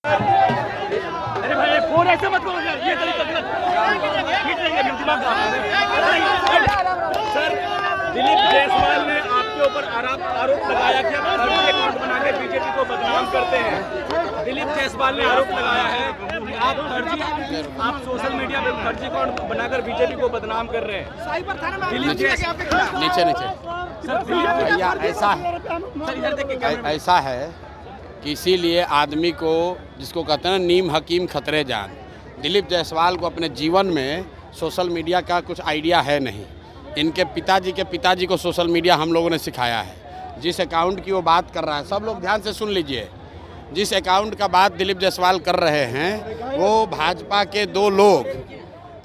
अरे भाई फोन ऐसे मत करो यार, ये तरीका गलत खींच लेंगे दिमाग का। सर, दिलीप जायसवाल ने आपके ऊपर आरोप लगाया कि आप फर्जी अकाउंट बना के बीजेपी को बदनाम करते हैं। दिलीप जायसवाल ने आरोप लगाया है कि आप सोशल मीडिया पे फर्जी अकाउंट बनाकर बीजेपी को बदनाम कर रहे हैं। नीचे भैया ऐसा है कि इसीलिए आदमी को, जिसको कहते हैं ना नीम हकीम खतरे जान, दिलीप जायसवाल को अपने जीवन में सोशल मीडिया का कुछ आइडिया है नहीं। इनके पिताजी को सोशल मीडिया हम लोगों ने सिखाया है। जिस अकाउंट की वो बात कर रहा है, सब लोग ध्यान से सुन लीजिए, जिस अकाउंट का बात दिलीप जायसवाल कर रहे हैं वो भाजपा के 2 लोग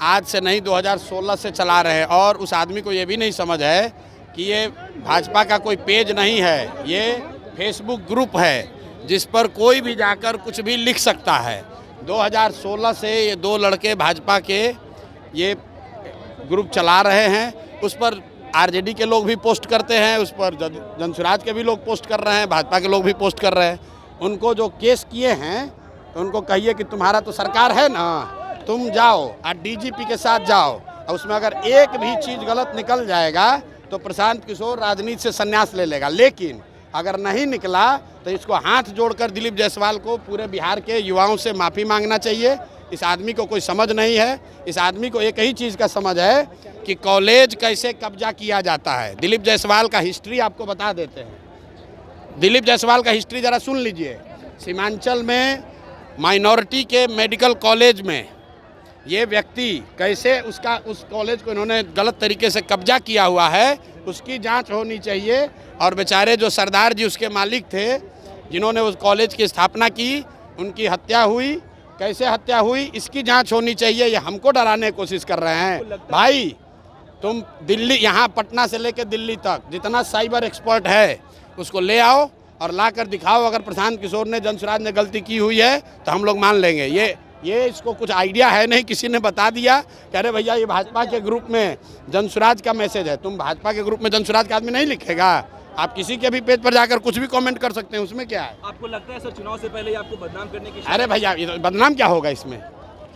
आज से नहीं 2016 से चला रहे हैं। और उस आदमी को ये भी नहीं समझ है कि ये भाजपा का कोई पेज नहीं है, ये फेसबुक ग्रुप है जिस पर कोई भी जाकर कुछ भी लिख सकता है। 2016 से ये 2 लड़के भाजपा के ये ग्रुप चला रहे हैं। उस पर आरजेडी के लोग भी पोस्ट करते हैं, उस पर जनसुराज के भी लोग पोस्ट कर रहे हैं, भाजपा के लोग भी पोस्ट कर रहे हैं। उनको जो केस किए हैं तो उनको कहिए कि तुम्हारा तो सरकार है ना, तुम जाओ और डीजीपी के साथ जाओ, और उसमें अगर एक भी चीज़ गलत निकल जाएगा तो प्रशांत किशोर राजनीति से संन्यास ले लेगा। लेकिन अगर नहीं निकला तो इसको हाथ जोड़कर दिलीप जायसवाल को पूरे बिहार के युवाओं से माफ़ी मांगना चाहिए। इस आदमी को कोई समझ नहीं है। इस आदमी को एक ही चीज़ का समझ है कि कॉलेज कैसे कब्जा किया जाता है। दिलीप जायसवाल का हिस्ट्री आपको बता देते हैं। दिलीप जायसवाल का हिस्ट्री ज़रा सुन लीजिए। सीमांचल में माइनॉरिटी के मेडिकल कॉलेज में ये व्यक्ति कैसे उस कॉलेज को इन्होंने गलत तरीके से कब्जा किया हुआ है, उसकी जांच होनी चाहिए। और बेचारे जो सरदार जी उसके मालिक थे, जिन्होंने उस कॉलेज की स्थापना की, उनकी हत्या हुई, कैसे हत्या हुई, इसकी जांच होनी चाहिए। ये हमको डराने की कोशिश कर रहे हैं। भाई तुम दिल्ली, यहाँ पटना से लेकर दिल्ली तक जितना साइबर एक्सपर्ट है उसको ले आओ और ला कर दिखाओ। अगर प्रशांत किशोर ने, जनसुराज ने गलती की हुई है तो हम लोग मान लेंगे। ये इसको कुछ आइडिया है नहीं, किसी ने बता दिया कि अरे भैया ये भाजपा के ग्रुप में जनसुराज का मैसेज है। तुम भाजपा के ग्रुप में जनसुराज का आदमी नहीं लिखेगा। आप किसी के भी पेज पर जाकर कुछ भी कमेंट कर सकते हैं, उसमें क्या है। आपको लगता है सर चुनाव से पहले आपको बदनाम करने की? अरे भैया बदनाम क्या होगा इसमें?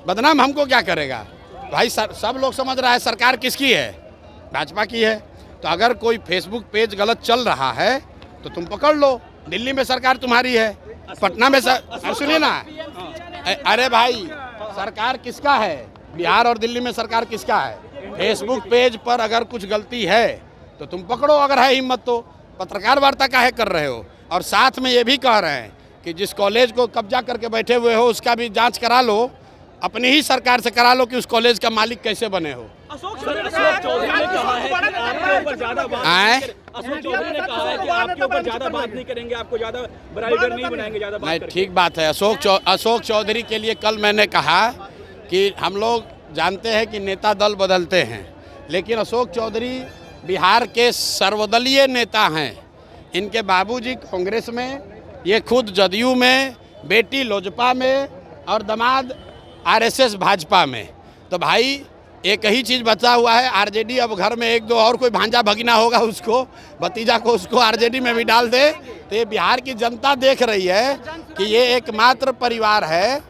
बदनाम हमको क्या करेगा भाई? सब लोग समझ रहा है सरकार किसकी है, भाजपा की है। तो अगर कोई फेसबुक पेज गलत चल रहा है तो तुम पकड़ लो। दिल्ली में सरकार तुम्हारी है, पटना में सुनिए ना। अरे भाई सरकार किसका है? बिहार और दिल्ली में सरकार किसका है? फेसबुक पेज पर अगर कुछ गलती है तो तुम पकड़ो, अगर है हिम्मत तो। पत्रकार वार्ता काहे कर रहे हो? और साथ में ये भी कह रहे हैं कि जिस कॉलेज को कब्जा करके बैठे हुए हो उसका भी जांच करा लो, अपनी ही सरकार से करा लो कि उस कॉलेज का मालिक कैसे बने हो। अशोक चौधरी ने कहा है कि आपके ऊपर ज्यादा बात नहीं करेंगे, आपको ज्यादा बराबर नहीं बनाएंगे, ज्यादा बात नहीं। ठीक बात है। अशोक चौधरी के लिए कल मैंने कहा कि हम लोग जानते हैं कि नेता दल बदलते हैं, लेकिन अशोक चौधरी बिहार के सर्वदलीय नेता हैं। इनके बाबूजी कांग्रेस में, ये खुद जदयू में, बेटी लोजपा में और दामाद आरएसएस भाजपा में। तो भाई एक ही चीज़ बचा हुआ है, आरजेडी। अब घर में 1-2 और कोई भांजा भगीना होगा, उसको भतीजा को उसको आरजेडी में भी डाल दे। तो ये बिहार की जनता देख रही है कि ये एकमात्र परिवार है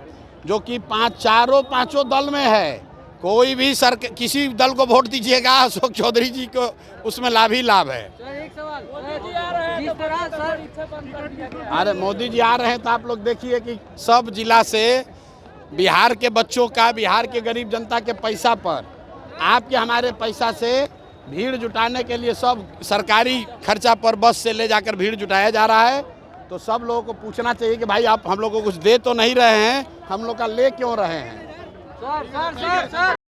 जो कि चारों पांचों दल में है। कोई भी किसी दल को वोट दीजिएगा, अशोक चौधरी जी को उसमें लाभ ही लाभ है। अरे मोदी जी आ रहे हैं तो आप लोग देखिए कि सब जिला से बिहार के बच्चों का, बिहार के गरीब जनता के पैसा पर, आपके हमारे पैसा से भीड़ जुटाने के लिए सब सरकारी खर्चा पर बस से ले जाकर भीड़ जुटाया जा रहा है। तो सब लोगों को पूछना चाहिए कि भाई आप हम लोग को कुछ दे तो नहीं रहे हैं, हम लोग का ले क्यों रहे हैं?